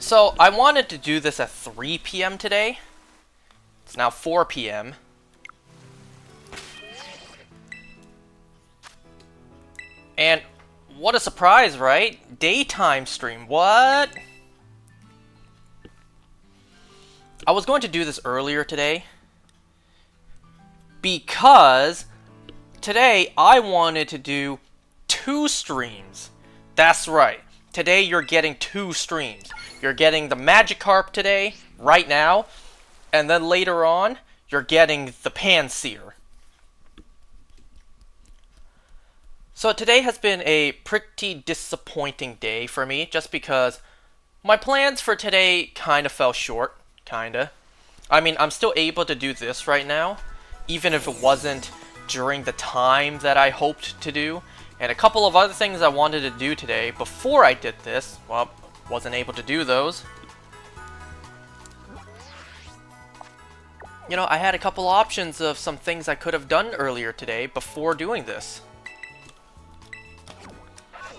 So, I wanted to do this at 3 p.m. today. It's now 4 p.m. And what a surprise, right? Daytime stream. What? I was going to do this earlier today because today I wanted to do 2 streams. That's right. Today you're getting 2 streams. You're getting the Magikarp today, right now, and then later on, you're getting the Panseer. So today has been a pretty disappointing day for me, just because my plans for today kind of fell short, kinda. I mean, I'm still able to do this right now, even if it wasn't during the time that I hoped to do. And a couple of other things I wanted to do today before I did this, well, wasn't able to do those. You know, I had a couple options of some things I could have done earlier today before doing this.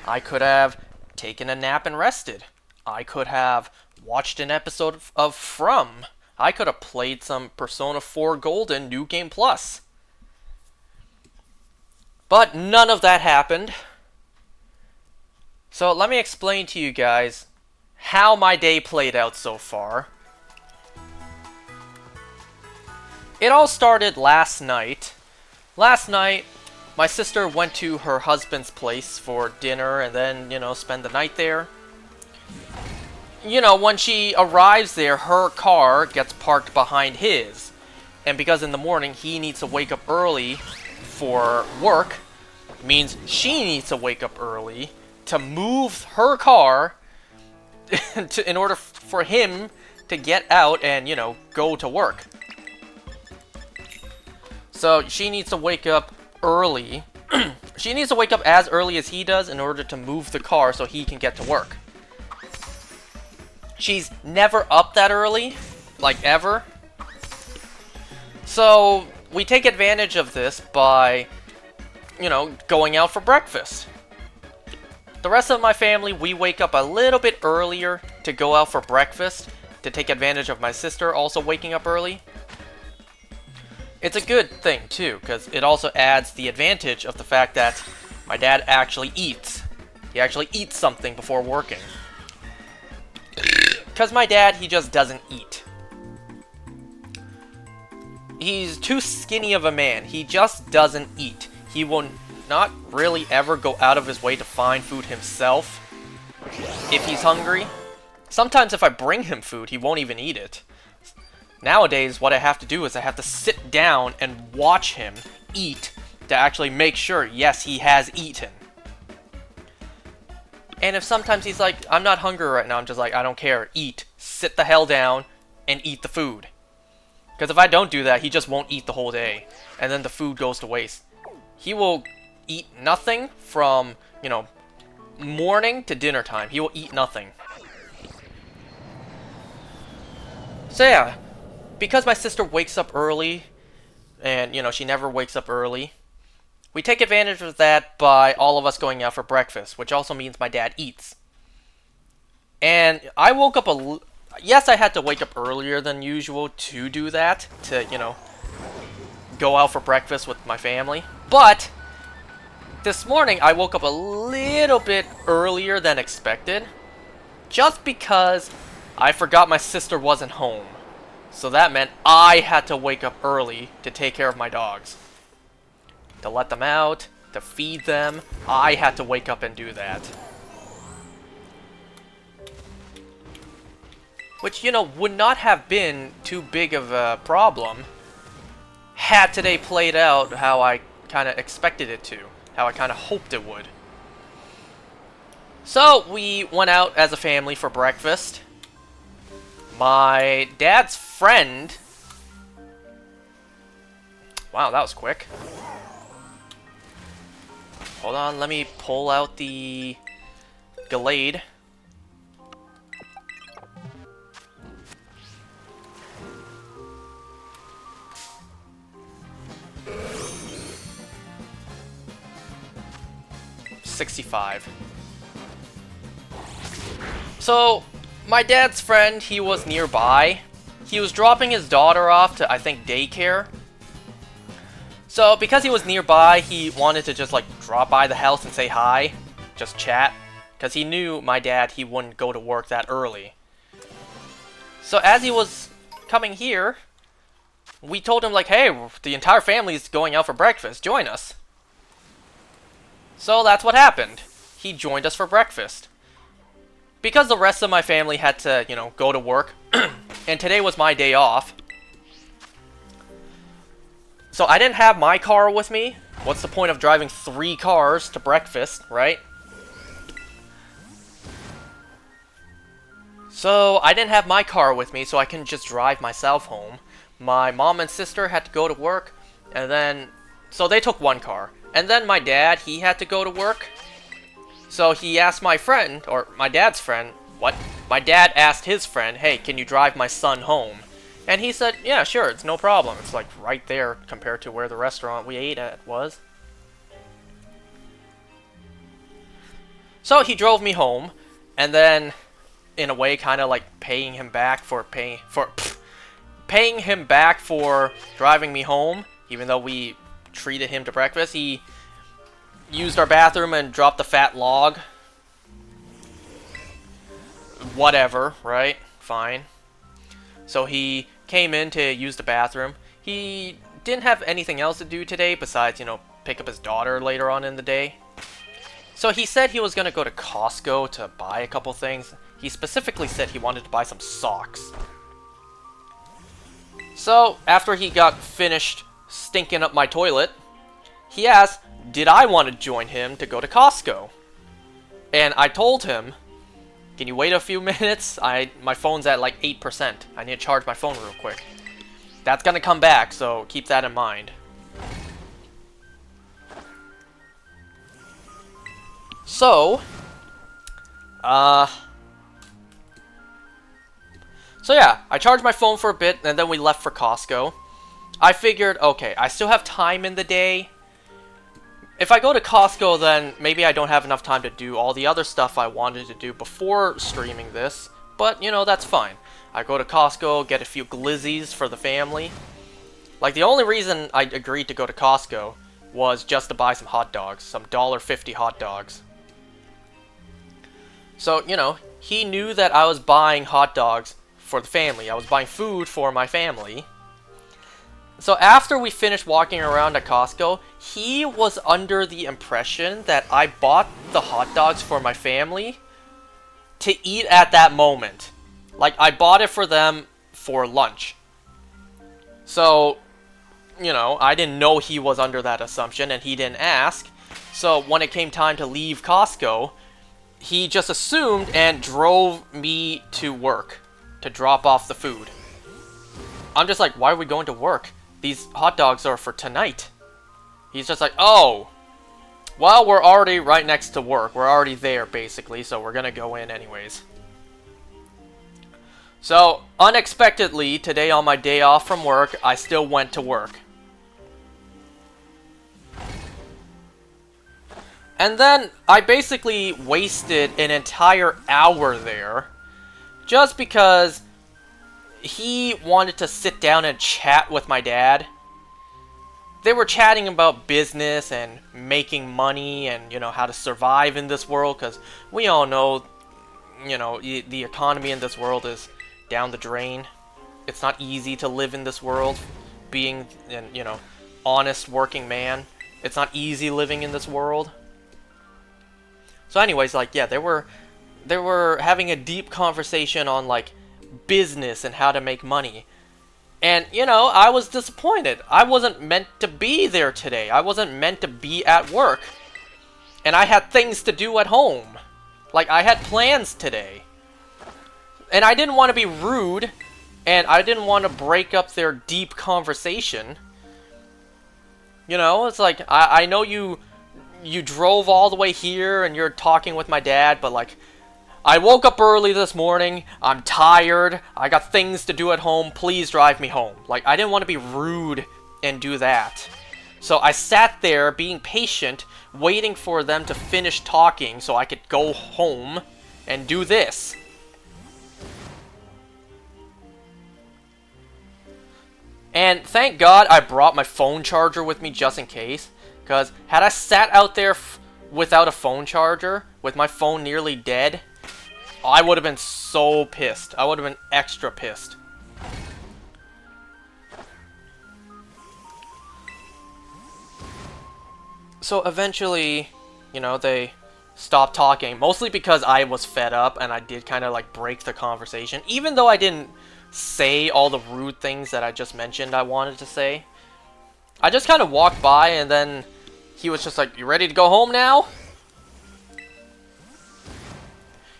I could have taken a nap and rested. I could have watched an episode of From. I could have played some Persona 4 Golden New Game Plus. But none of that happened. So let me explain to you guys how my day played out so far. It all started last night. Last night, my sister went to her husband's place for dinner and then, you know, spend the night there. You know, when she arrives there, her car gets parked behind his. And because in the morning he needs to wake up early for work, means she needs to wake up early to move her car in order for him to get out and, you know, go to work. So she needs to wake up early. She needs to wake up as early as he does in order to move the car so he can get to work. She's never up that early, like ever. So we take advantage of this by, you know, going out for breakfast. The rest of my family, we wake up a little bit earlier to go out for breakfast to take advantage of my sister also waking up early. It's a good thing too, because it also adds the advantage of the fact that my dad actually eats. He actually eats something before working. Because my dad, he just doesn't eat. He's too skinny of a man. He just doesn't eat. He will not really ever go out of his way to find food himself if he's hungry. Sometimes if I bring him food, he won't even eat it. Nowadays, what I have to do is I have to sit down and watch him eat to actually make sure, yes, he has eaten. And if sometimes he's like, I'm not hungry right now, I'm just like, I don't care, eat. Sit the hell down and eat the food. Because if I don't do that, he just won't eat the whole day. And then the food goes to waste. He will eat nothing from, you know, morning to dinner time. He will eat nothing. So yeah, because my sister wakes up early, and, you know, she never wakes up early, we take advantage of that by all of us going out for breakfast, which also means my dad eats. And I woke up yes, I had to wake up earlier than usual to do that, to, you know, go out for breakfast with my family. But this morning, I woke up a little bit earlier than expected, just because I forgot my sister wasn't home. So that meant I had to wake up early to take care of my dogs. To let them out, to feed them, I had to wake up and do that. Which, you know, would not have been too big of a problem had today played out how I kind of expected it to. How I kind of hoped it would. So, we went out as a family for breakfast. My dad's friend... Wow, that was quick. Hold on, let me pull out the Glade. $65. So, my dad's friend, he was nearby. He was dropping his daughter off to, I think, daycare. So, because he was nearby, he wanted to just, like, drop by the house and say hi. Just chat. Because he knew my dad, he wouldn't go to work that early. So, as he was coming here, we told him, like, hey, the entire family's going out for breakfast. Join us. So, that's what happened. He joined us for breakfast. Because the rest of my family had to, you know, go to work, and today was my day off. So I didn't have my car with me. What's the point of driving 3 cars to breakfast, right? So I didn't have my car with me, so I couldn't just drive myself home. My mom and sister had to go to work, and then... So they took 1 car. And then my dad, he had to go to work. So he asked my friend, or my dad's friend, what? My dad asked his friend, hey, can you drive my son home? And he said, yeah, sure, it's no problem. It's like right there compared to where the restaurant we ate at was. So he drove me home, and then, in a way, kind of like paying him back for driving me home, even though we treated him to breakfast. He used our bathroom and dropped the fat log. Whatever, right? Fine. So he came in to use the bathroom. He didn't have anything else to do today besides, you know, pick up his daughter later on in the day. So he said he was going to go to Costco to buy a couple things. He specifically said he wanted to buy some socks. So, after he got finished stinking up my toilet, he asked, did I want to join him to go to Costco? And I told him, can you wait a few minutes? My phone's at like 8%. I need to charge my phone real quick. That's gonna come back, so keep that in mind. So yeah, I charged my phone for a bit, and then we left for Costco. I figured, okay, I still have time in the day. If I go to Costco, then maybe I don't have enough time to do all the other stuff I wanted to do before streaming this. But, you know, that's fine. I go to Costco, get a few glizzies for the family. Like, the only reason I agreed to go to Costco was just to buy some hot dogs. Some $1.50 hot dogs. So, you know, he knew that I was buying hot dogs for the family. I was buying food for my family. So after we finished walking around at Costco, he was under the impression that I bought the hot dogs for my family to eat at that moment. Like, I bought it for them for lunch. So, you know, I didn't know he was under that assumption, and he didn't ask. So when it came time to leave Costco, he just assumed and drove me to work to drop off the food. I'm just like, why are we going to work? These hot dogs are for tonight. He's just like, oh, well, we're already right next to work. We're already there, basically, so we're gonna go in anyways. So, unexpectedly, today on my day off from work, I still went to work. And then, I basically wasted an entire hour there, just because he wanted to sit down and chat with my dad. They were chatting about business and making money and, you know, how to survive in this world, because we all know, you know, the economy in this world is down the drain. It's not easy to live in this world, being an, you know, honest working man. It's not easy living in this world. So anyways, like, yeah, they were having a deep conversation on, like, business and how to make money. And, you know, I was disappointed. I wasn't meant to be there today. I wasn't meant to be at work. And I had things to do at home. Like, I had plans today. And I didn't want to be rude, and I didn't want to break up their deep conversation. You know, it's like, I know you drove all the way here and you're talking with my dad, but, like, I woke up early this morning, I'm tired, I got things to do at home, please drive me home. Like, I didn't want to be rude and do that. So I sat there being patient, waiting for them to finish talking so I could go home and do this. And thank God I brought my phone charger with me just in case. Because had I sat out there without a phone charger, with my phone nearly dead, I would have been so pissed. I would have been extra pissed. So eventually, you know, they stopped talking. Mostly because I was fed up and I did kind of like break the conversation. Even though I didn't say all the rude things that I just mentioned I wanted to say. I just kind of walked by and then he was just like, "You ready to go home now?"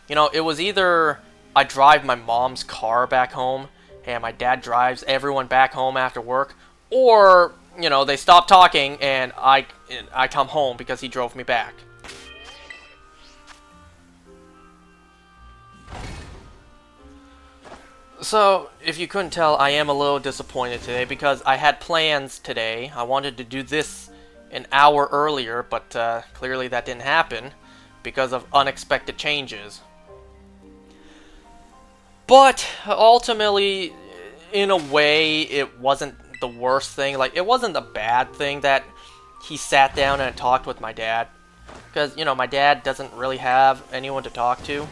You know, it was either I drive my mom's car back home and my dad drives everyone back home after work, or, you know, they stop talking and I come home because he drove me back. So, if you couldn't tell, I am a little disappointed today because I had plans today. I wanted to do this an hour earlier, but clearly that didn't happen because of unexpected changes. But ultimately, in a way, it wasn't the worst thing. Like, it wasn't a bad thing that he sat down and talked with my dad. Because, you know, my dad doesn't really have anyone to talk to.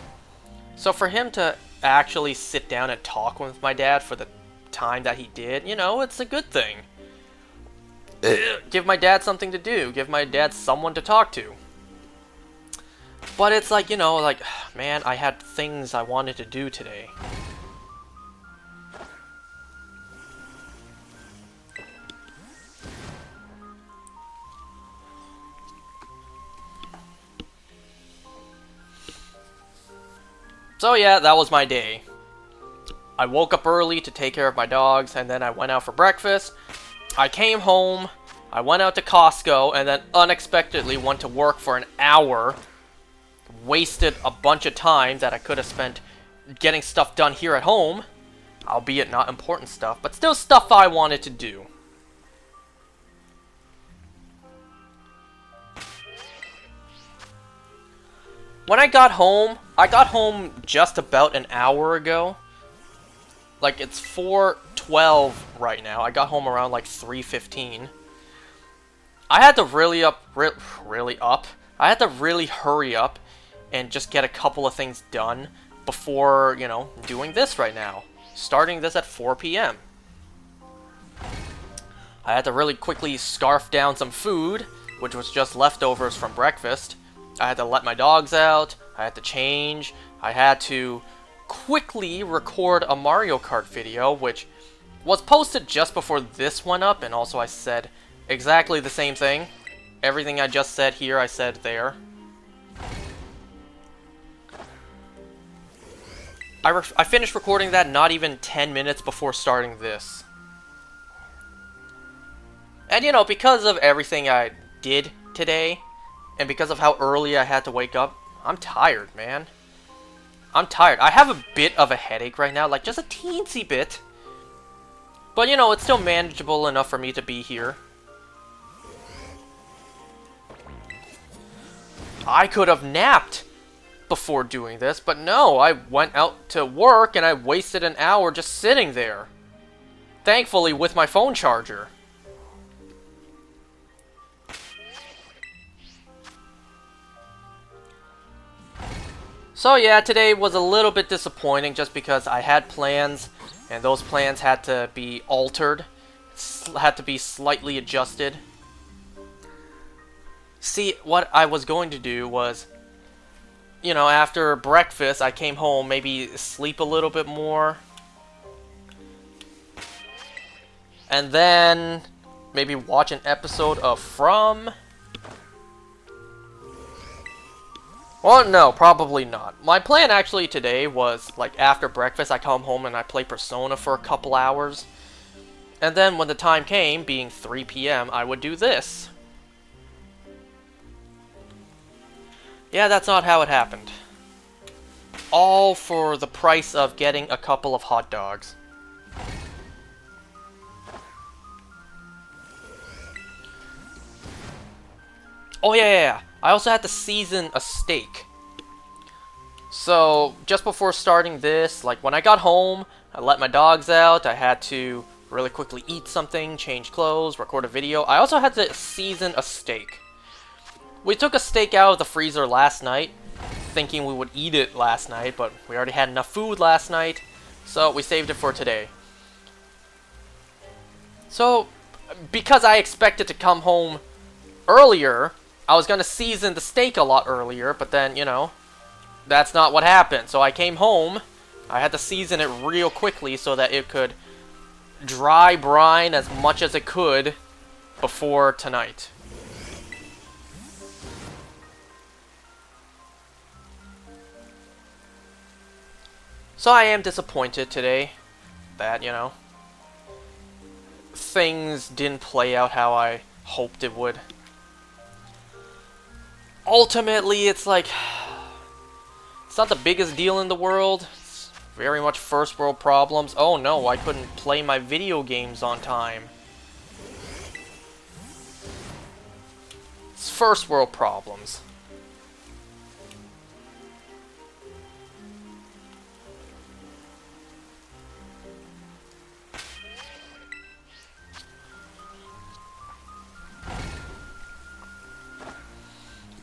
So for him to actually sit down and talk with my dad for the time that he did, you know, it's a good thing. Give my dad something to do. Give my dad someone to talk to. But it's like, you know, like, man, I had things I wanted to do today. So yeah, that was my day. I woke up early to take care of my dogs, and then I went out for breakfast. I came home, I went out to Costco, and then unexpectedly went to work for an hour. Wasted a bunch of time that I could have spent getting stuff done here at home. Albeit not important stuff, but still stuff I wanted to do. When I got home just about an hour ago. Like, it's 4:12 right now. I got home around like 3:15. I had to really I had to really hurry up and just get a couple of things done before, you know, doing this right now. Starting this at 4 p.m. I had to really quickly scarf down some food, which was just leftovers from breakfast. I had to let my dogs out, I had to change, I had to quickly record a Mario Kart video, which was posted just before this went up, and also I said exactly the same thing. Everything I just said here, I said there. I finished recording that not even 10 minutes before starting this. And you know, because of everything I did today, and because of how early I had to wake up, I'm tired, man. I'm tired. I have a bit of a headache right now, like just a teensy bit. But you know, it's still manageable enough for me to be here. I could have napped before doing this, but no, I went out to work and I wasted an hour just sitting there. Thankfully with my phone charger. So yeah, today was a little bit disappointing just because I had plans and those plans had to be altered, had to be slightly adjusted. See, what I was going to do was, you know, after breakfast, I came home, maybe sleep a little bit more. And then maybe watch an episode of From. Well, no, probably not. My plan actually today was, like, after breakfast, I come home and I play Persona for a couple hours. And then when the time came, being 3 p.m., I would do this. Yeah, that's not how it happened. All for the price of getting a couple of hot dogs. Oh yeah. I also had to season a steak. So, just before starting this, like when I got home, I let my dogs out, I had to really quickly eat something, change clothes, record a video. I also had to season a steak. We took a steak out of the freezer last night, thinking we would eat it last night, but we already had enough food last night, so we saved it for today. So, because I expected to come home earlier, I was going to season the steak a lot earlier, but then, you know, that's not what happened. So I came home, I had to season it real quickly so that it could dry brine as much as it could before tonight. So I am disappointed today that, you know, things didn't play out how I hoped it would. Ultimately, it's like, it's not the biggest deal in the world. It's very much first world problems. Oh no, I couldn't play my video games on time. It's first world problems.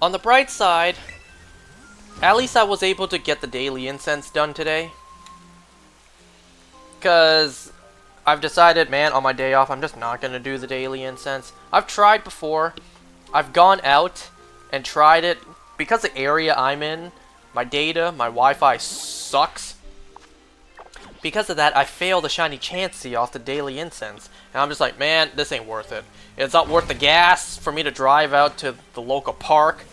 On the bright side, at least I was able to get the daily incense done today. Because I've decided, man, on my day off, I'm just not going to do the daily incense. I've tried before. I've gone out and tried it. Because the area I'm in, my data, my Wi-Fi sucks. Because of that, I failed the shiny Chansey off the daily incense. And I'm just like, man, this ain't worth it. It's not worth the gas for me to drive out to the local park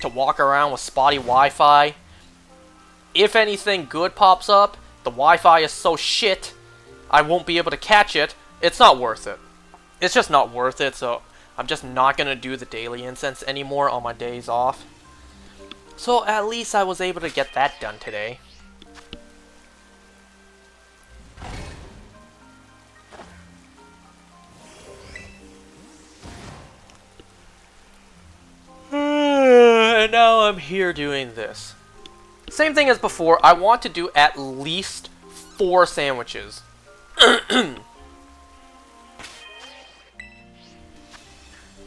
to walk around with spotty Wi-Fi. If anything good pops up, the Wi-Fi is so shit, I won't be able to catch it. It's not worth it. It's just not worth it, so I'm just not going to do the daily incense anymore on my days off. So at least I was able to get that done today. And now I'm here doing this. Same thing as before, I want to do at least 4 sandwiches.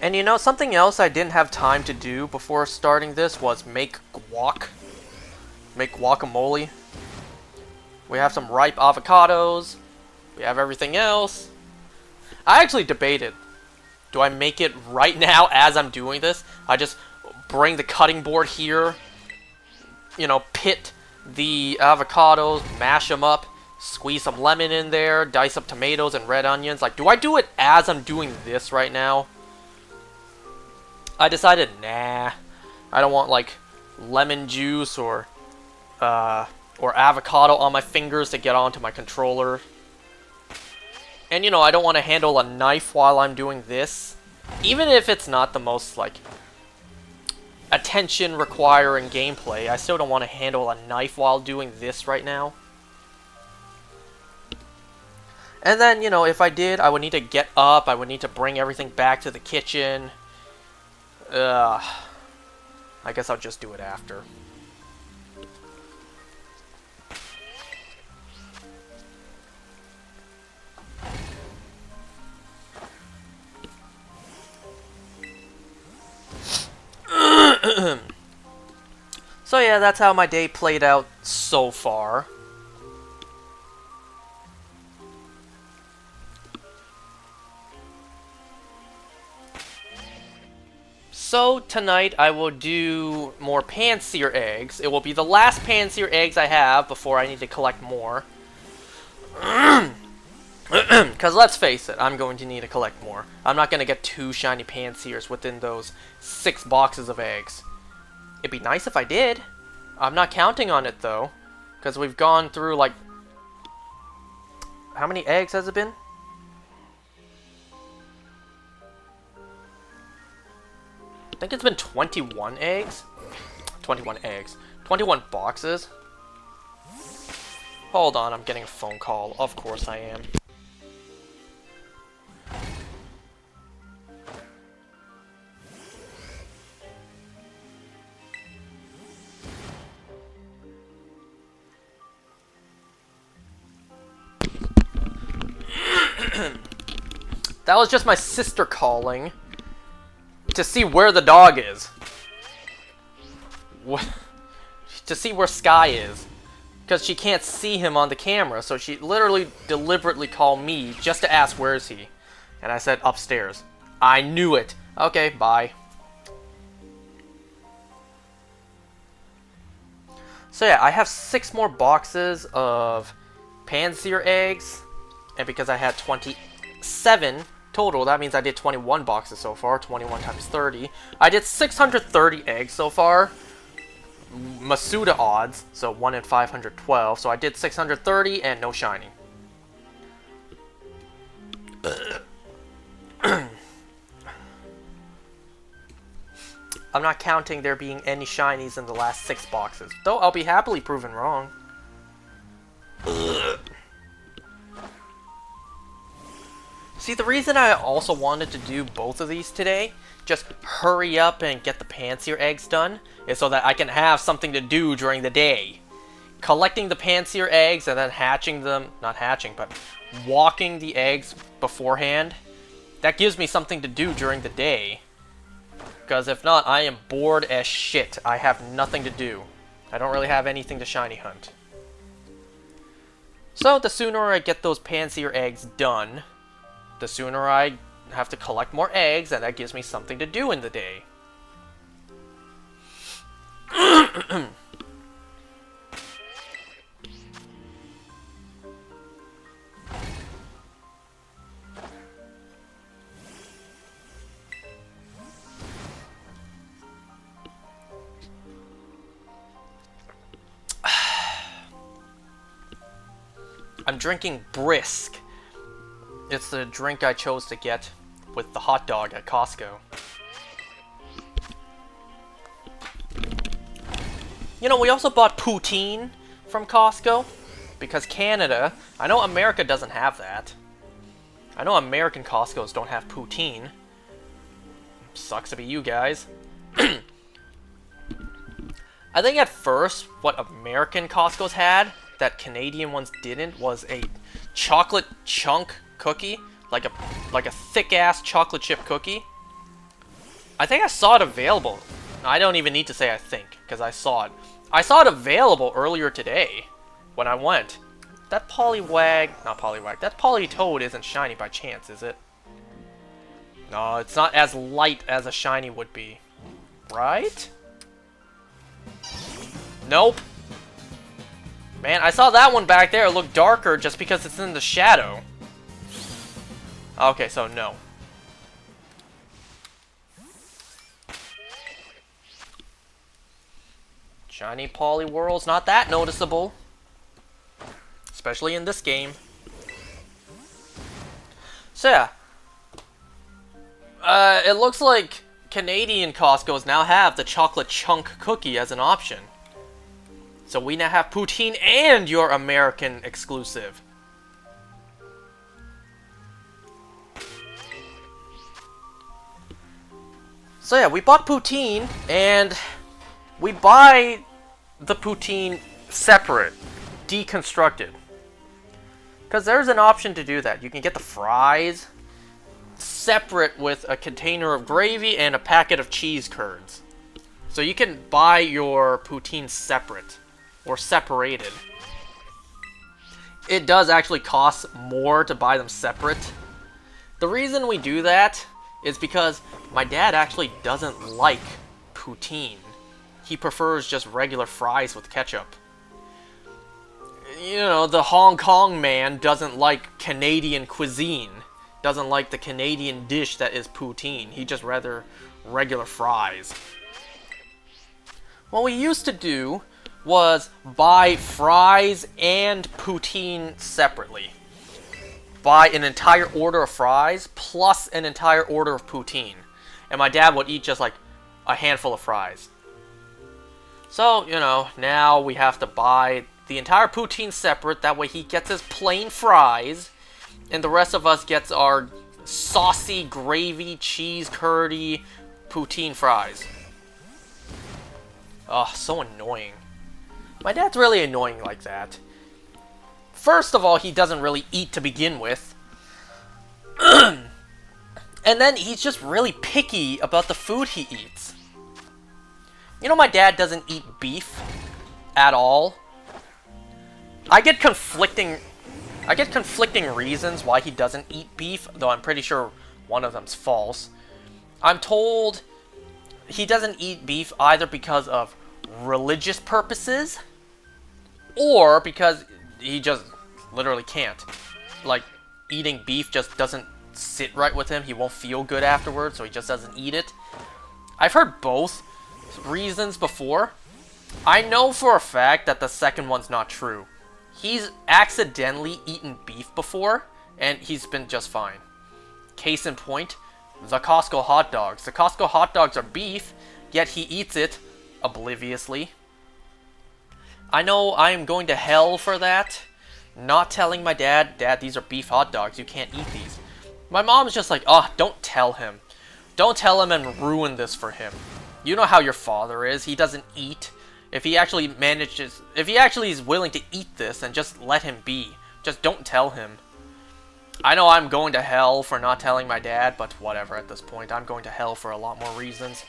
And you know, something else I didn't have time to do before starting this was make guac. Make guacamole. We have some ripe avocados. We have everything else. I actually debated, do I make it right now as I'm doing this? I just bring the cutting board here, you know, pit the avocados, mash them up, squeeze some lemon in there, dice up tomatoes and red onions. Like, do I do it as I'm doing this right now? I decided, nah. I don't want, like, lemon juice or avocado on my fingers to get onto my controller. And, you know, I don't want to handle a knife while I'm doing this. Even if it's not the most, like, attention requiring gameplay, I still don't want to handle a knife while doing this right now. And then, you know, if I did, I would need to get up, I would need to bring everything back to the kitchen. I guess I'll just do it after. So yeah, that's how my day played out so far. So tonight I will do more Panseer eggs. It will be the last Panseer eggs I have before I need to collect more. Because let's face it, I'm going to need to collect more. I'm not going to get 2 shiny Panseers within those 6 boxes of eggs. It'd be nice if I did. I'm not counting on it though. Because we've gone through like... How many eggs has it been? I think it's been 21 eggs. 21 eggs. 21 boxes. Hold on, I'm getting a phone call. Of course I am. That was just my sister calling to see where the dog is. To see where Sky is. Because she can't see him on the camera, so she literally deliberately called me just to ask where is he. And I said upstairs. I knew it. Okay, bye. So yeah, I have 6 more boxes of Panseer eggs. And because I had 27 total, that means I did 21 boxes so far. 21 times 30. I did 630 eggs so far. Masuda odds, so 1 in 512. So I did 630 and no shiny. I'm not counting there being any shinies in the last 6 boxes, though I'll be happily proven wrong. See, the reason I also wanted to do both of these today, just hurry up and get the Panseer eggs done, is so that I can have something to do during the day. Collecting the Panseer eggs and then hatching them, not hatching, but walking the eggs beforehand, that gives me something to do during the day. Because if not, I am bored as shit. I have nothing to do. I don't really have anything to shiny hunt. So the sooner I get those Panseer eggs done, the sooner I have to collect more eggs, and that gives me something to do in the day. I'm drinking Brisk. It's the drink I chose to get with the hot dog at Costco. You know, we also bought poutine from Costco because Canada, I know America doesn't have that. I know American Costco's don't have poutine. Sucks to be you guys. I think at first what American Costco's had that Canadian ones didn't was a chocolate chunk cookie, like a thick-ass chocolate chip cookie. I think I saw it available. I don't even need to say I think, because I saw it. I saw it available earlier today when I went. That not Poliwag, that Politoad isn't shiny by chance, is it? No, it's not as light as a shiny would be. Right? Nope. Man, I saw that one back there look darker just because it's in the shadow. Okay, so no. Shiny Poliwhirl's not that noticeable. Especially in this game. So yeah. It looks like Canadian Costco's now have the chocolate chunk cookie as an option. So we now have poutine and your American exclusive. So yeah, we bought poutine, and we buy the poutine separate, deconstructed. Because there's an option to do that. You can get the fries separate with a container of gravy and a packet of cheese curds. So you can buy your poutine separate, or separated. It does actually cost more to buy them separate. The reason we do that is because my dad actually doesn't like poutine. He prefers just regular fries with ketchup. You know, the Hong Kong man doesn't like Canadian cuisine. Doesn't like the Canadian dish that is poutine. He just rather regular fries. What we used to do was buy fries and poutine separately. Buy an entire order of fries plus an entire order of poutine. And my dad would eat just like a handful of fries. So, you know, now we have to buy the entire poutine separate. That way he gets his plain fries. And the rest of us gets our saucy, gravy, cheese, curdy, poutine fries. Ugh, so annoying. My dad's really annoying like that. First of all, he doesn't really eat to begin with. And then he's just really picky about the food he eats. You know, my dad doesn't eat beef at all. I get conflicting reasons why he doesn't eat beef, though I'm pretty sure one of them's false. I'm told he doesn't eat beef either because of religious purposes or because he just literally can't. Like, eating beef just doesn't sit right with him. He won't feel good afterwards, so he just doesn't eat it. I've heard both reasons before. I know for a fact that the second one's not true. He's accidentally eaten beef before, and he's been just fine. Case in point, the Costco hot dogs. The Costco hot dogs are beef, yet he eats it obliviously. I know I am going to hell for that. Not telling my dad, Dad, these are beef hot dogs, you can't eat these. My mom's just like, oh, don't tell him. Don't tell him and ruin this for him. You know how your father is, he doesn't eat. If he actually is willing to eat this, then just let him be. Just don't tell him. I know I'm going to hell for not telling my dad, but whatever at this point. I'm going to hell for a lot more reasons.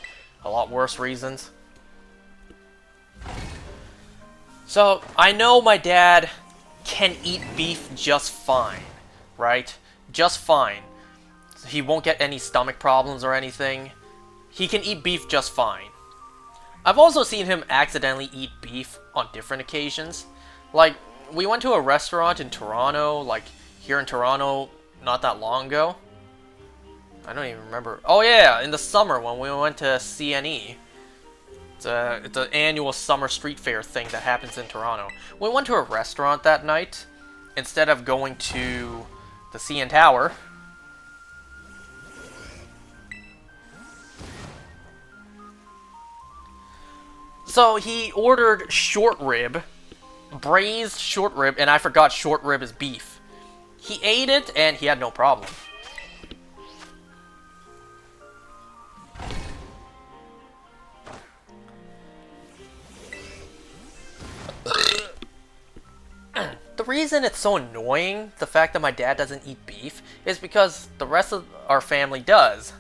A lot worse reasons. So, I know my dad can eat beef just fine, right? Just fine. He won't get any stomach problems or anything. He can eat beef just fine. I've also seen him accidentally eat beef on different occasions. Like, we went to a restaurant in Toronto, like, here in Toronto, not that long ago. I don't even remember. Oh yeah, in the summer when we went to CNE. It's an annual summer street fair thing that happens in Toronto. We went to a restaurant that night, instead of going to the CN Tower. So he ordered short rib, braised short rib, and I forgot short rib is beef. He ate it, and he had no problem. The reason it's so annoying, the fact that my dad doesn't eat beef, is because the rest of our family does.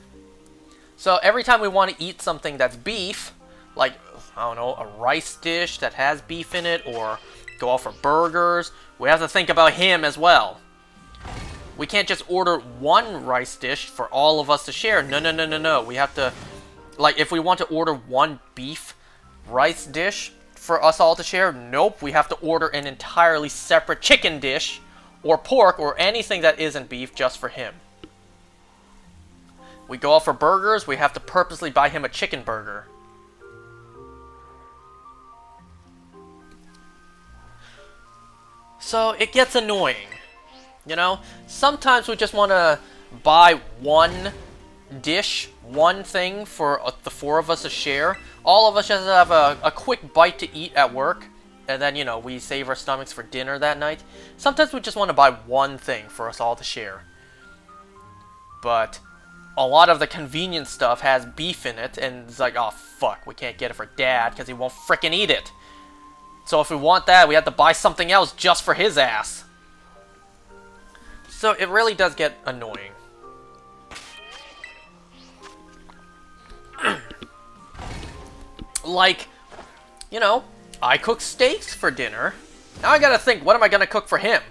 So every time we want to eat something that's beef, like, I don't know, a rice dish that has beef in it, or go out for burgers, we have to think about him as well. We can't just order one rice dish for all of us to share. No. We have to, like, if we want to order one beef rice dish for us all to share, nope, we have to order an entirely separate chicken dish, or pork, or anything that isn't beef just for him. We go out for burgers, we have to purposely buy him a chicken burger. So it gets annoying, you know? Sometimes we just want to buy one dish, one thing for the four of us to share. All of us just have a quick bite to eat at work, and then, you know, we save our stomachs for dinner that night. Sometimes we just want to buy one thing for us all to share. But a lot of the convenience stuff has beef in it, and it's like, oh fuck, we can't get it for Dad because he won't frickin' eat it. So if we want that, we have to buy something else just for his ass. So it really does get annoying. Like, you know, I cook steaks for dinner. Now I gotta think, what am I gonna cook for him?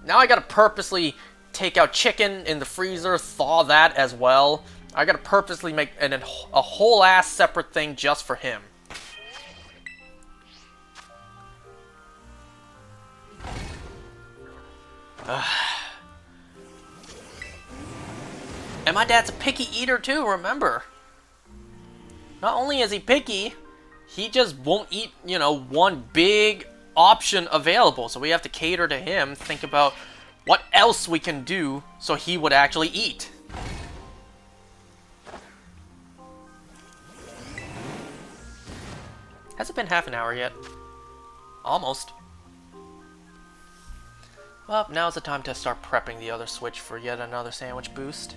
Now I gotta purposely take out chicken in the freezer, thaw that as well. I gotta purposely make a whole ass separate thing just for him. And my dad's a picky eater too, remember. Not only is he picky, he just won't eat, you know, one big option available. So we have to cater to him, think about what else we can do so he would actually eat. Has it been half an hour yet? Almost. Well, now's the time to start prepping the other Switch for yet another sandwich boost.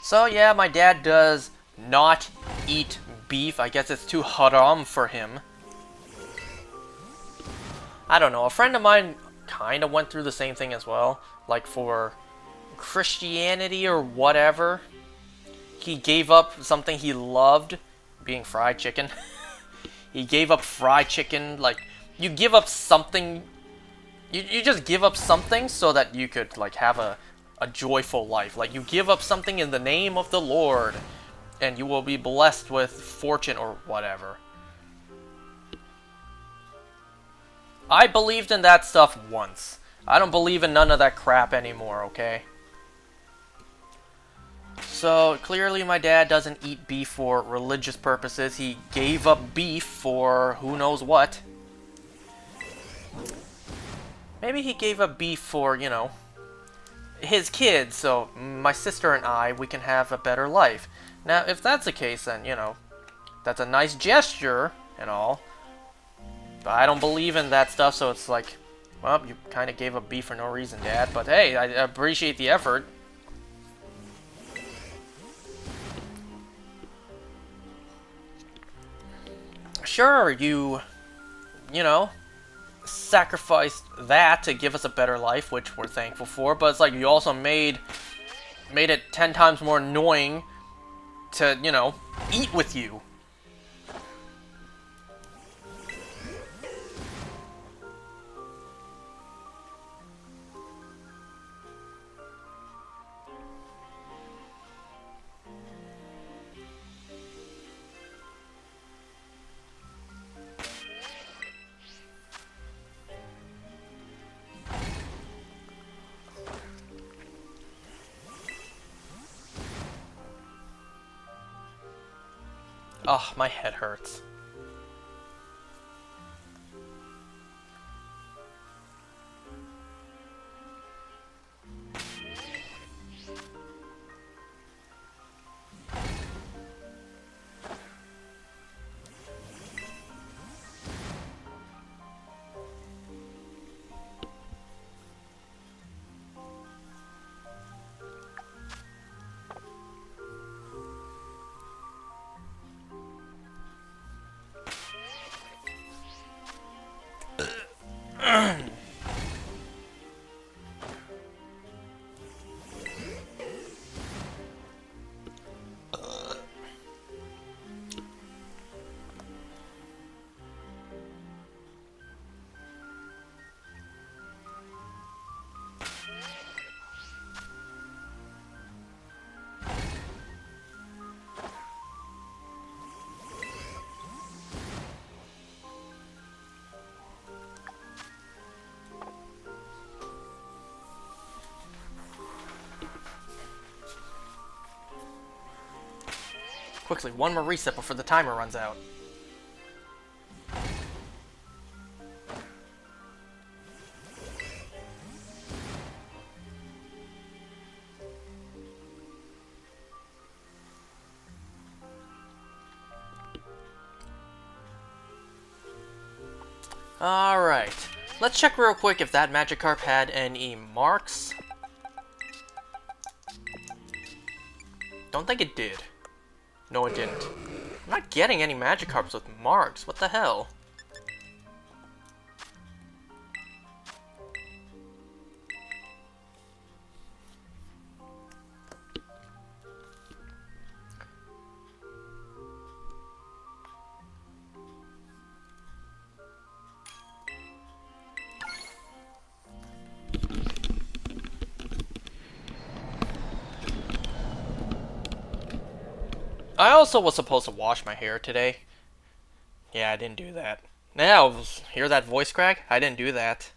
So yeah, my dad does not eat beef. I guess it's too haram for him. I don't know, a friend of mine kind of went through the same thing as well. Like for Christianity or whatever. He gave up something he loved, being fried chicken. He gave up fried chicken. Like, you give up something, you just give up something so that you could, like, have a joyful life. Like, you give up something in the name of the Lord, and you will be blessed with fortune or whatever. I believed in that stuff once. I don't believe in none of that crap anymore, okay? So, clearly my dad doesn't eat beef for religious purposes. He gave up beef for who knows what. Maybe he gave up beef for, you know, his kids, so my sister and I, we can have a better life. Now, if that's the case, then, you know, that's a nice gesture and all. But I don't believe in that stuff, so it's like, well, you kind of gave up beef for no reason, Dad. But hey, I appreciate the effort. Sure, you know, sacrificed that to give us a better life, which we're thankful for, but it's like you also made it 10 times more annoying to, you know, eat with you. Oh, my head hurts. Quickly, one more reset before the timer runs out. Alright, let's check real quick if that Magikarp had any marks. Don't think it did. No, it didn't. I'm not getting any Magikarps with marks. What the hell? I also was supposed to wash my hair today. Yeah, I didn't do that. Now, hear that voice crack? I didn't do that.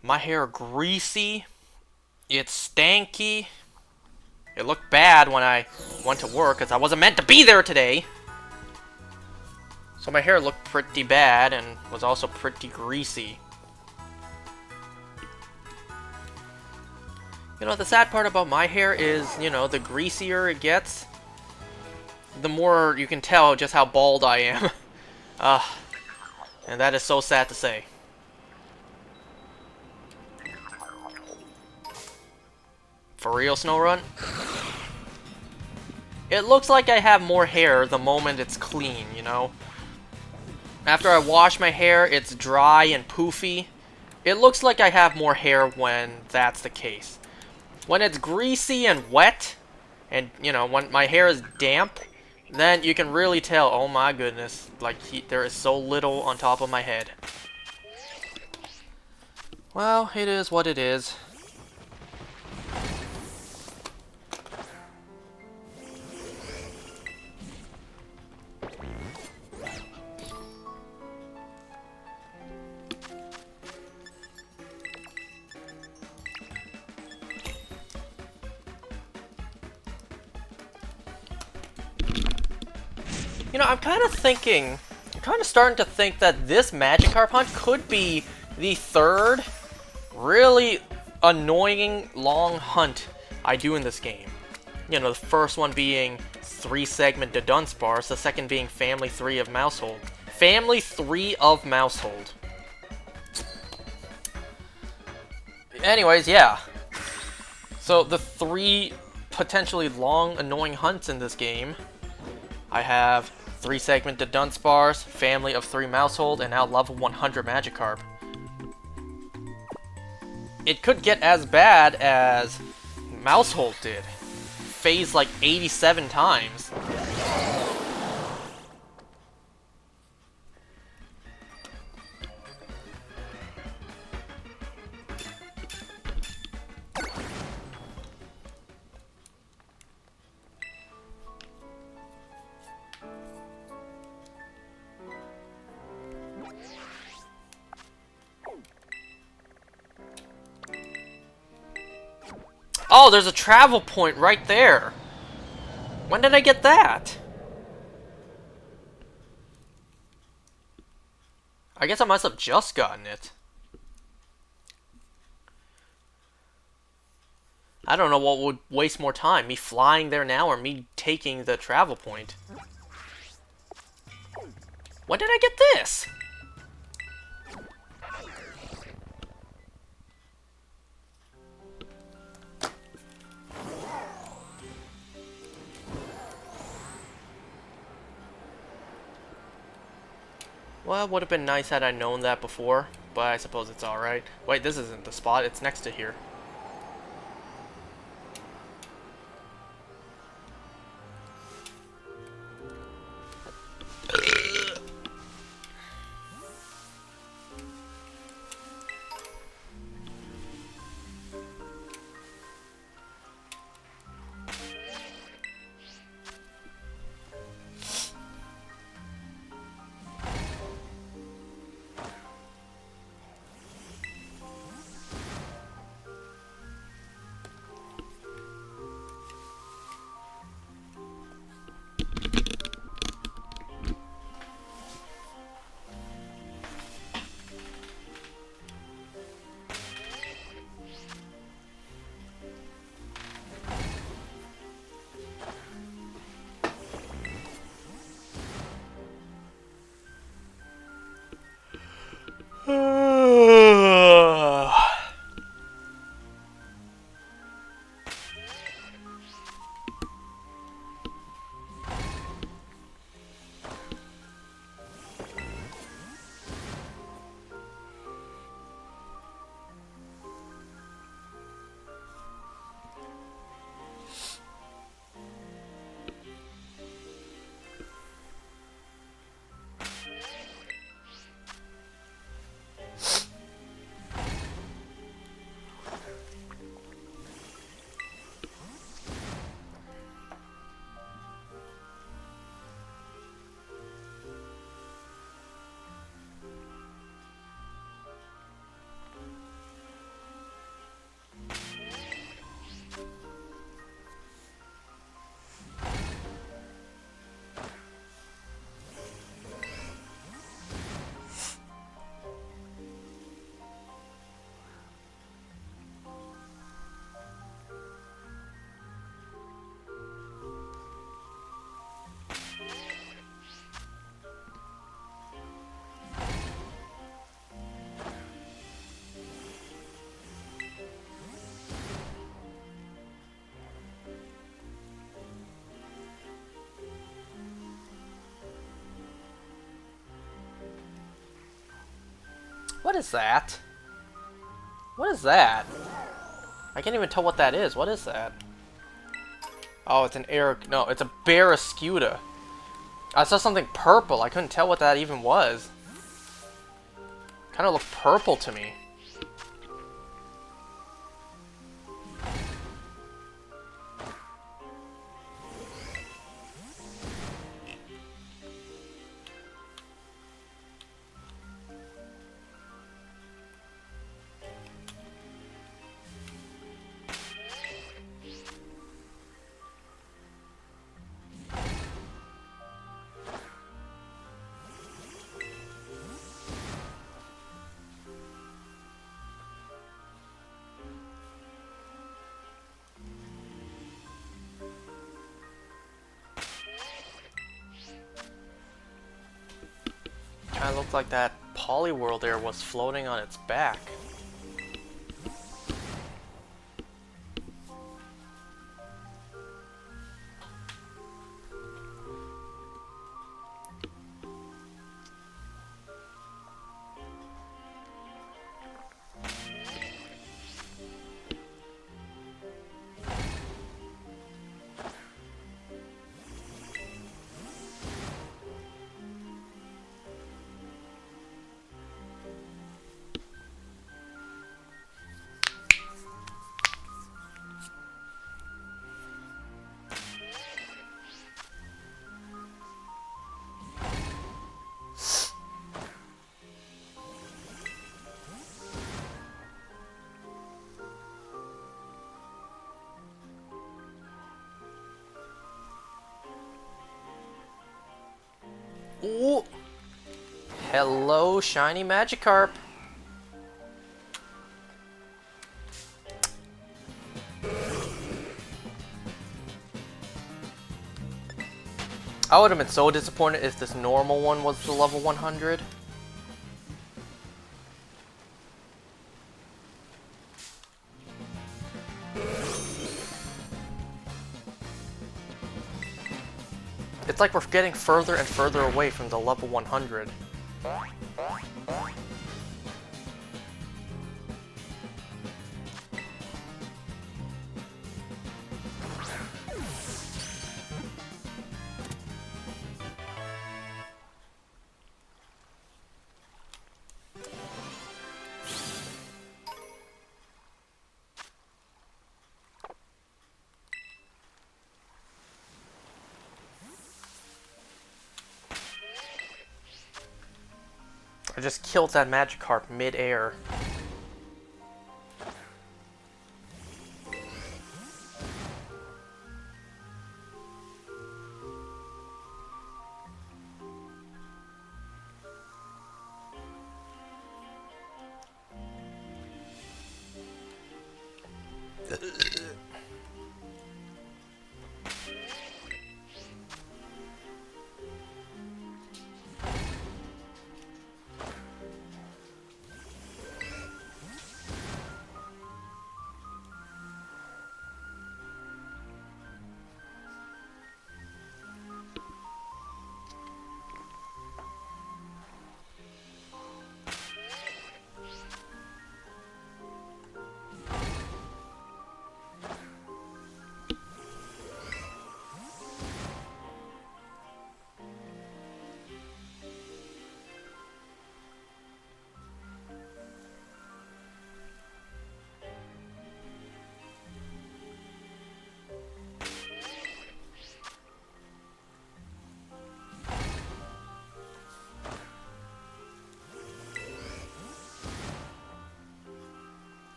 My hair greasy. It's stanky. It looked bad when I went to work because I wasn't meant to be there today. So my hair looked pretty bad and was also pretty greasy. You know, the sad part about my hair is, you know, the greasier it gets, the more you can tell just how bald I am. And that is so sad to say. For real, Snowrun? It looks like I have more hair the moment it's clean, you know? After I wash my hair, it's dry and poofy. It looks like I have more hair when that's the case. When it's greasy and wet, and, you know, when my hair is damp, then you can really tell, oh my goodness, like, there is so little on top of my head. Well, it is what it is. You know, I'm kind of starting to think that this Magikarp hunt could be the third really annoying long hunt I do in this game. You know, the first one being 3-segment to Dunsparce, the second being Family 3 of Mousehold. Family 3 of Mousehold. Anyways, yeah. So, the 3 potentially long, annoying hunts in this game, I have 3-segment to Dunsparce, Family of 3 Mousehold, and now level 100 Magikarp. It could get as bad as Mousehold did. Phase like 87 times. Oh, there's a travel point right there. When did I get that? I guess I must have just gotten it. I don't know what would waste more time, me flying there now or me taking the travel point. When did I get this? Well, it would have been nice had I known that before, but I suppose it's alright. Wait, this isn't the spot, it's next to here. What is that? What is that? I can't even tell what that is. What is that? Oh, it's an air... No, it's a Barraskewda. I saw something purple. I couldn't tell what that even was. Kind of looked purple to me. Kind of looked like that Polyworld there was floating on its back. Ooh! Hello, shiny Magikarp! I would have been so disappointed if this normal one was the level 100. It's like we're getting further and further away from the level 100. I just killed that Magikarp mid-air.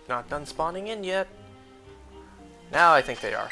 Not done spawning in yet. Now I think they are.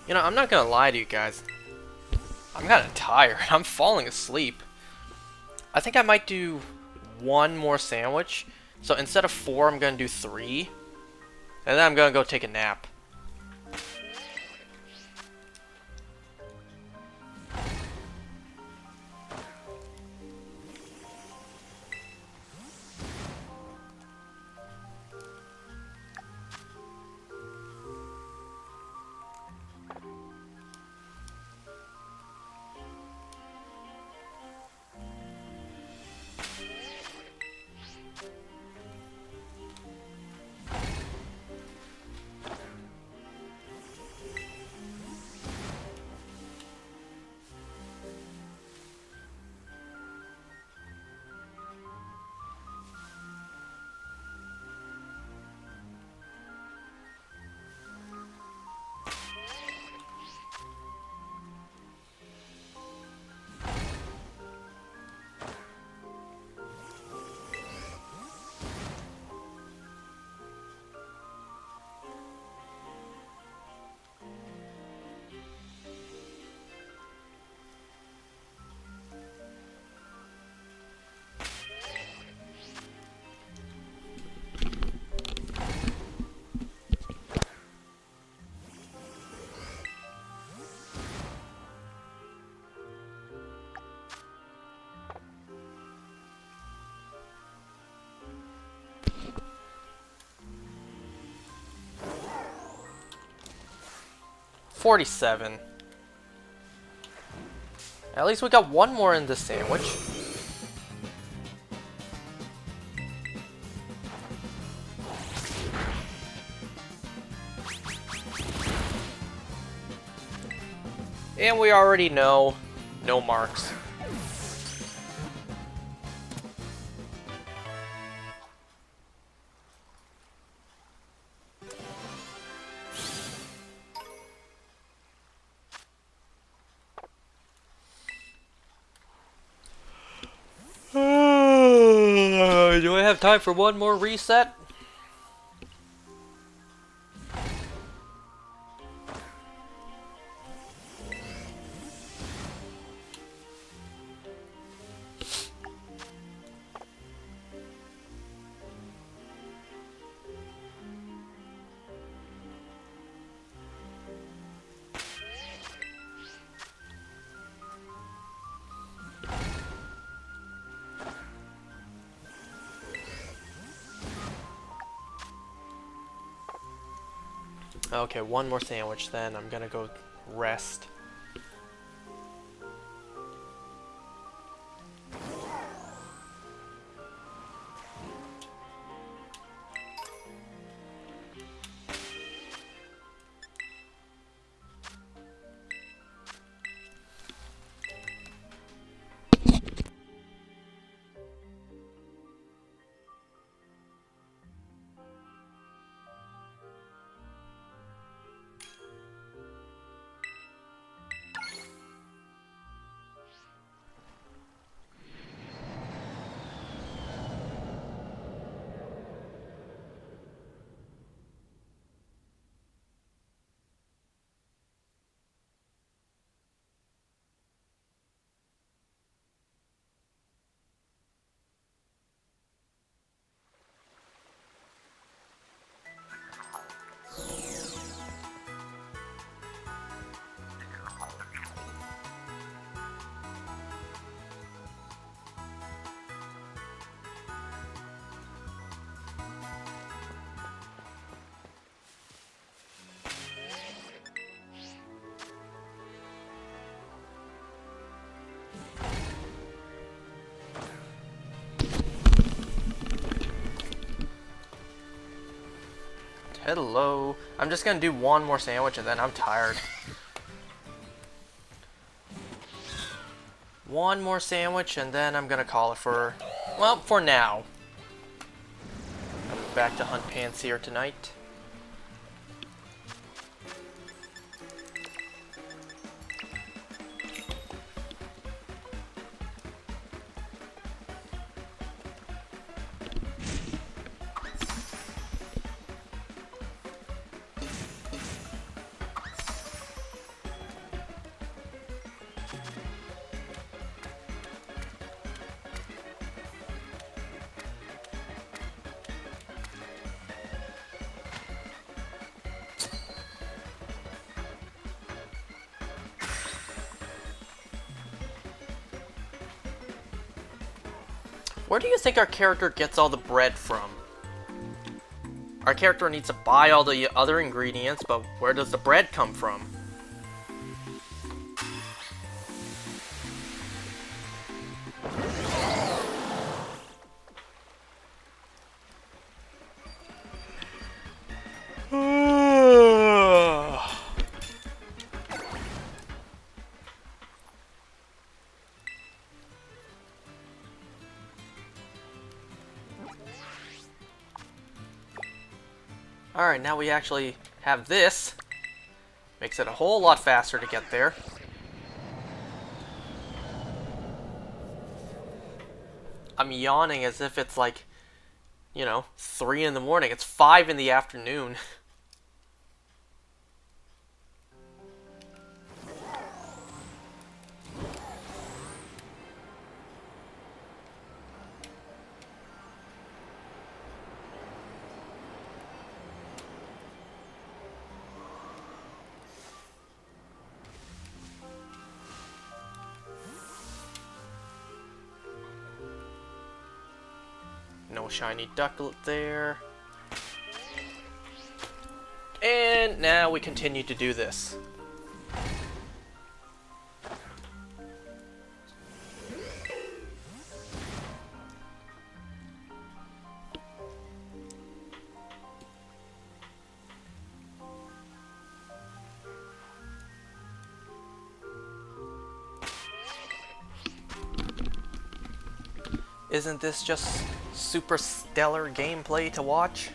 You know, I'm not gonna lie to you guys. I'm kind of tired. I'm falling asleep. I think I might do one more sandwich. So instead of 4, I'm gonna do 3. And then I'm gonna go take a nap. $47. At least we got one more in this sandwich. And we already know, no marks. Do I have time for one more reset? Okay, one more sandwich then. I'm gonna go rest. Hello. I'm just gonna do one more sandwich and then I'm tired. One more sandwich and then I'm gonna call it for, well, for now. I'm back to hunt Panseer tonight. Where do you think our character gets all the bread from? Our character needs to buy all the other ingredients, but where does the bread come from? Alright, now we actually have this. Makes it a whole lot faster to get there. I'm yawning as if it's like, you know, 3 in the morning. It's 5 in the afternoon. No shiny ducklet there. And now we continue to do this. Isn't this just super stellar gameplay to watch?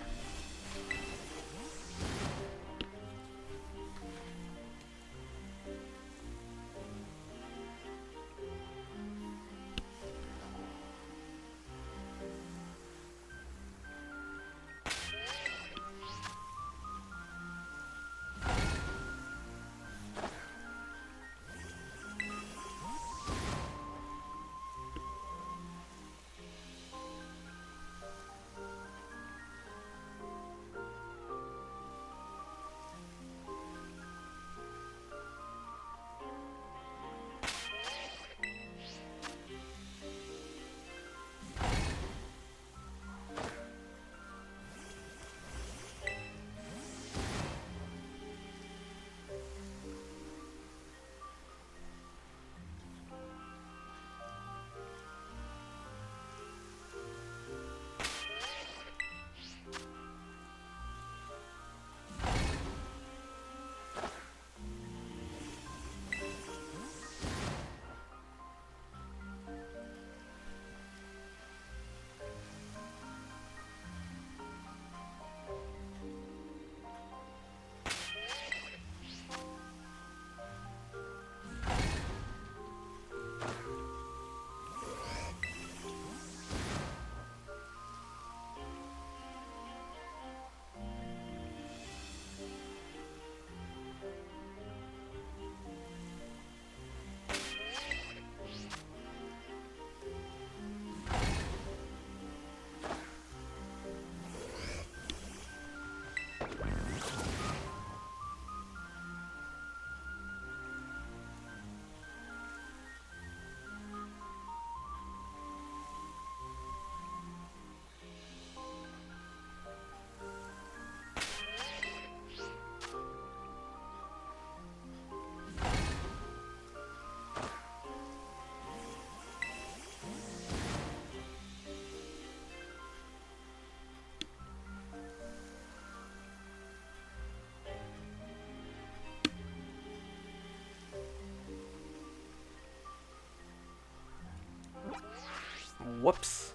Whoops.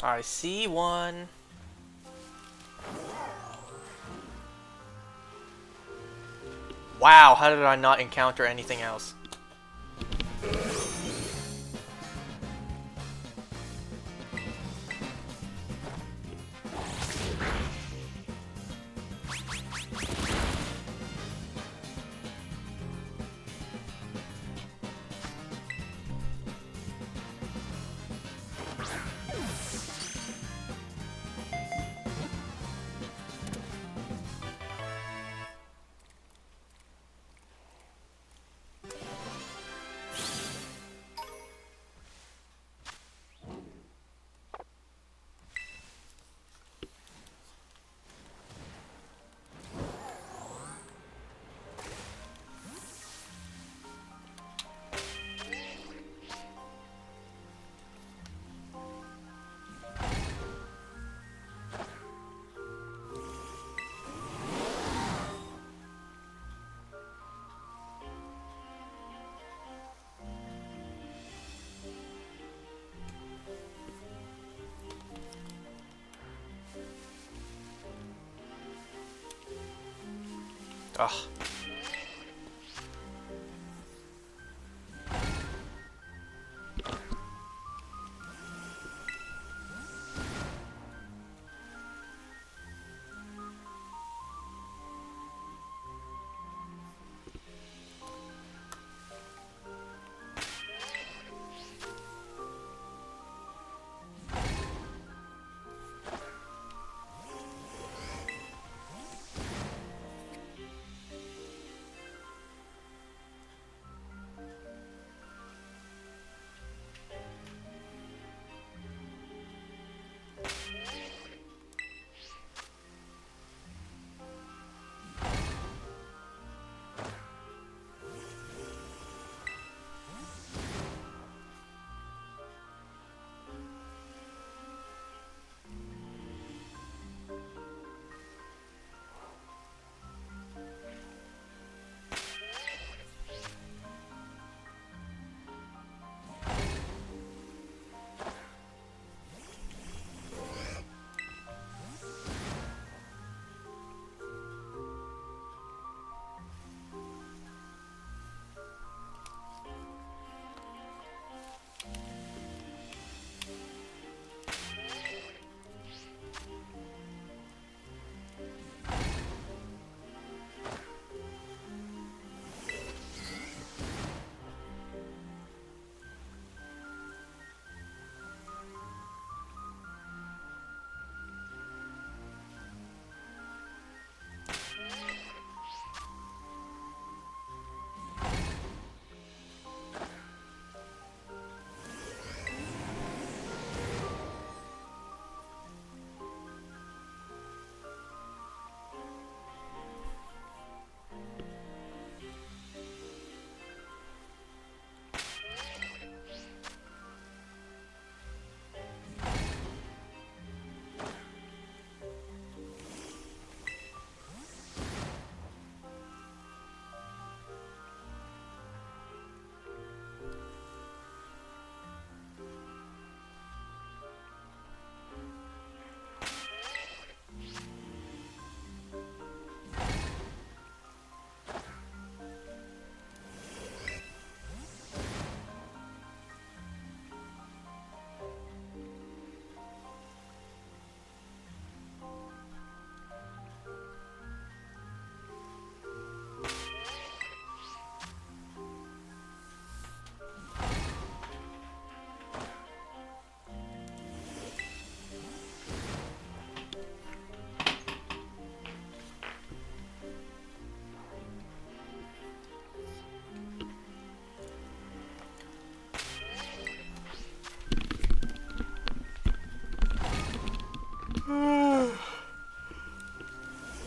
I see one. Wow, how did I not encounter anything else?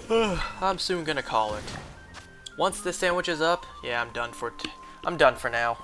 Ugh. I'm soon gonna call it. Once this sandwich is up, yeah, I'm done for now.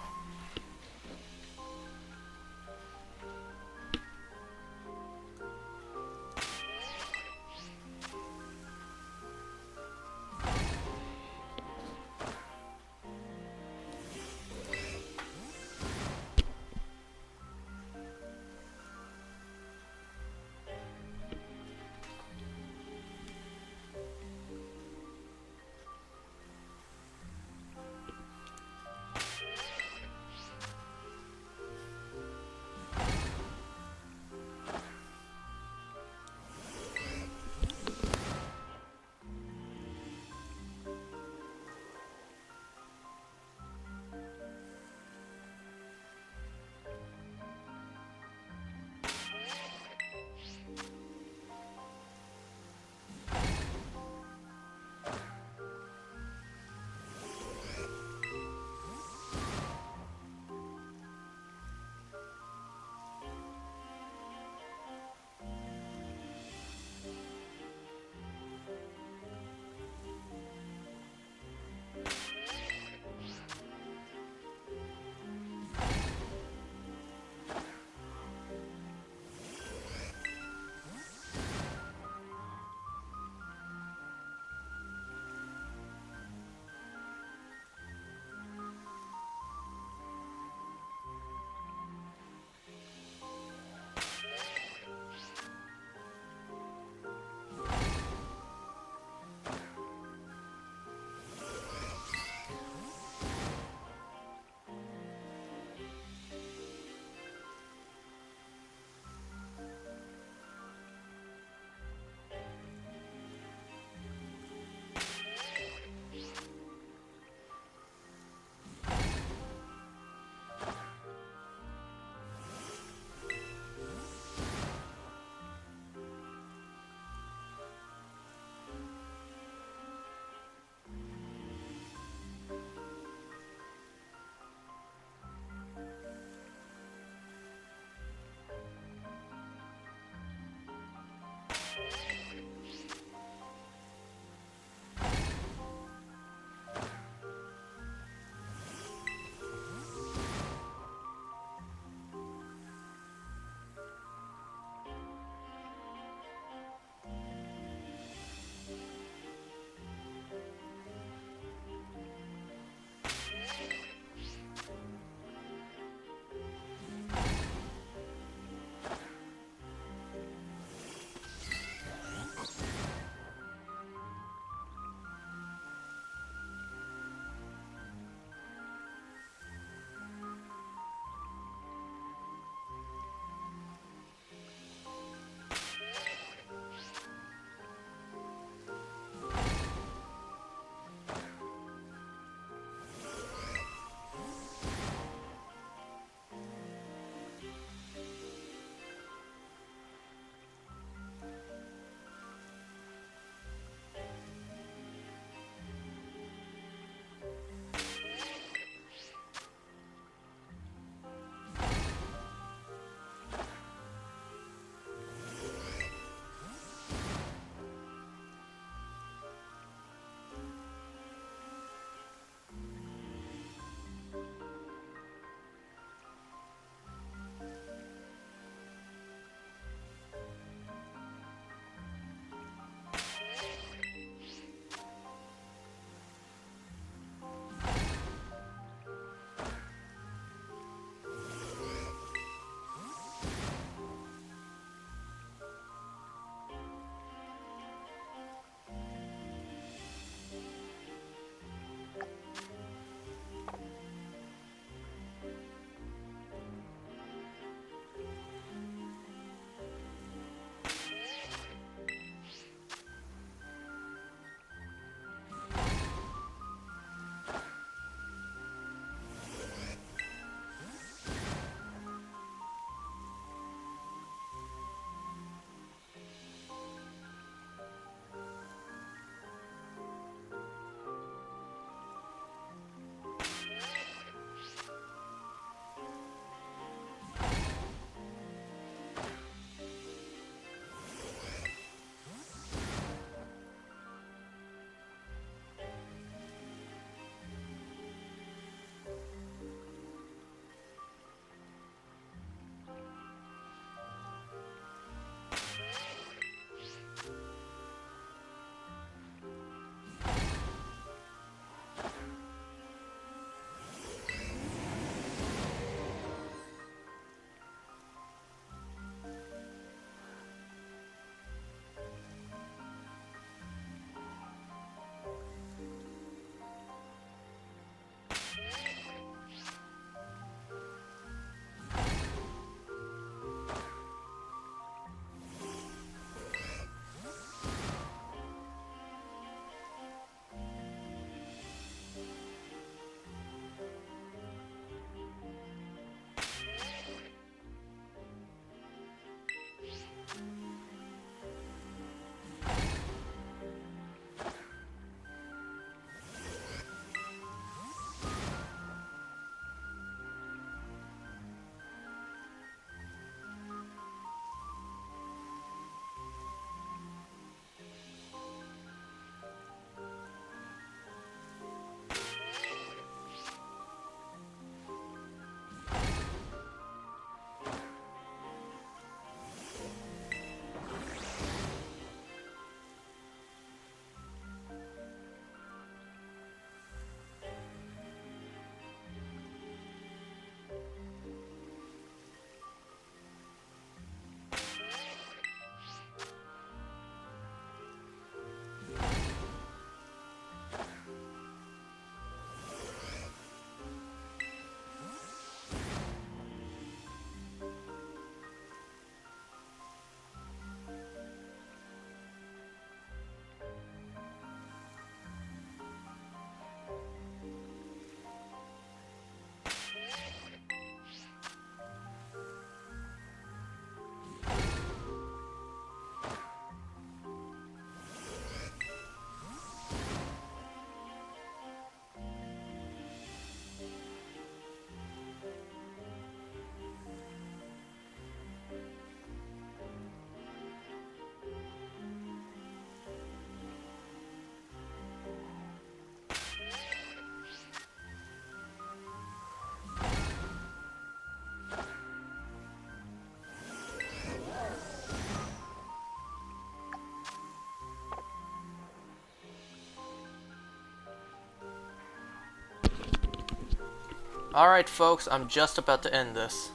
Alright, folks, I'm just about to end this.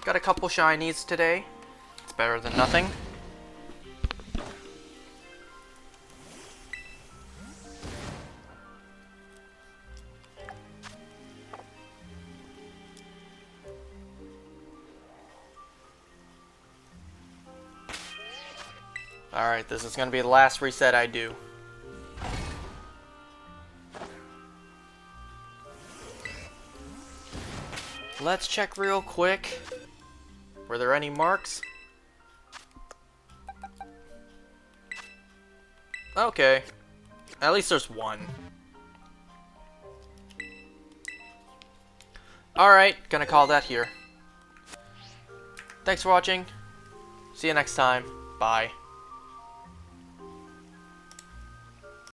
Got a couple shinies today. It's better than nothing. Alright, this is going to be the last reset I do. Let's check real quick. Were there any marks? Okay. At least there's one. Alright, gonna call that here. Thanks for watching. See you next time. Bye.